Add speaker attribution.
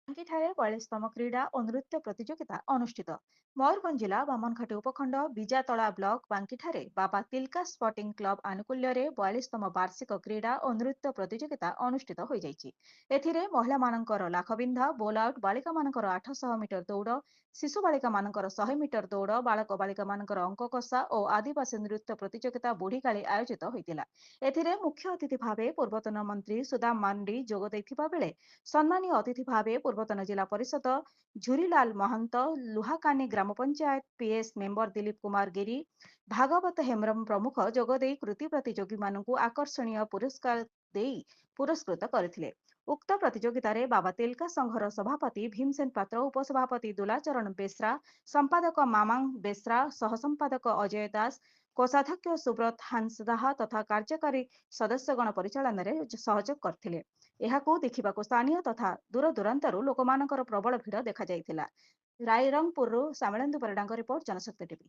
Speaker 1: ବାଙ୍କିଠାରେ 42ତମ କ୍ରୀଡ଼ା ଓ ନୃତ୍ୟ ପ୍ରତିଯୋଗିତା ଅନୁଷ୍ଠିତ। ମୟୂରଭଞ୍ଜ ଜିଲ୍ଲା ବାମନଘାଟି ଉପଖଣ୍ଡ ବିଜାତଳା ବ୍ଲକ ବାଙ୍କିଠାରେ ବାବା ତିଲକା ସ୍ପୋର୍ଟିଂ କ୍ଲବ ଆନୁକୂଲ୍ୟରେ 42ତମ ବାର୍ଷିକ କ୍ରୀଡ଼ା ଓ ନୃତ୍ୟ ପ୍ରତିଯୋଗିତା ଅନୁଷ୍ଠିତ ହୋଇଯାଇଛି। ଏଥିରେ ମହିଳାମାନଙ୍କର ଲାଖବିନ୍ଧା, ବୋଲ୍ ଆଉଟ୍, ବାଳିକାମାନଙ୍କର 800 ମିଟର ଦୌଡ଼, ଶିଶୁ ବାଳିକାମାନଙ୍କର 100 ମିଟର ଦୌଡ଼, ବାଳକ ବାଳିକାମାନଙ୍କର ଅଙ୍କ କଷା ଓ ଆଦିବାସୀ ନୃତ୍ୟ ପ୍ରତିଯୋଗିତା ବୁଢ଼ୀକାଳୀ ଆୟୋଜିତ ହୋଇଥିଲା। ଏଥିରେ ମୁଖ୍ୟ ଅତିଥି ଭାବେ ପୂର୍ବତନ ମନ୍ତ୍ରୀ ସୁଦାମ ମାର୍ଣ୍ଡି ଯୋଗ ଦେଇଥିବା ବେଳେ ସମ୍ମାନୀୟ ଅତିଥି ଭାବେ ପୂର୍ବତନ ଜିଲ୍ଲା ପରିଷଦ ଝୁରିଲାଲ ମହନ୍ତ, ଲୁହାକାନି ଗ୍ରାମ ପଞ୍ଚାୟତ ପିଏସ୍ ମେମ୍ବର ଦିଲ୍ଲୀପ କୁମାର ଗିରି, ଭାଗବତ ହେମ୍ରମ ପ୍ରମୁଖ ଯୋଗଦେଇ କୃତି ପ୍ରତିଯୋଗୀମାନଙ୍କୁ ଆକର୍ଷଣୀୟ ପୁରସ୍କାର ଦେଇ ପୁରସ୍କୃତ କରିଥିଲେ। ଉକ୍ତ ପ୍ରତିଯୋଗିତାରେ ବାବା ତେଲକା ସଂଘର ସଭାପତି ଭୀମସେନ ପାତ୍ର, ଉପସଭାପତି ଦୁଲାଚରଣ ବେଶ୍ରା, ସମ୍ପାଦକ ମାମାଙ୍ଗ ବେଶ୍ରା, ସହସମ୍ପାଦକ ଅଜୟ ଦାସ, କୋଷାଧ୍ୟକ୍ଷ ସୁବ୍ରତ ହାଁସଦାହ ତଥା କାର୍ଯ୍ୟକାରୀ ସଦସ୍ୟଗଣ ପରିଚାଳନାରେ ସହଯୋଗ କରିଥିଲେ। ଏହାକୁ ଦେଖିବାକୁ ସ୍ଥାନୀୟ ତଥା ଦୂରଦୂରାନ୍ତରୁ ଲୋକମାନଙ୍କର ପ୍ରବଳ ଭିଡ଼ ଦେଖାଯାଇଥିଲା। ରାଇରଙ୍ଗପୁରରୁ ସାମଳେନ୍ଦୁ ପରିଡ଼ାଙ୍କ ରିପୋର୍ଟ, ଜନଶକ୍ତି ଟିଭି।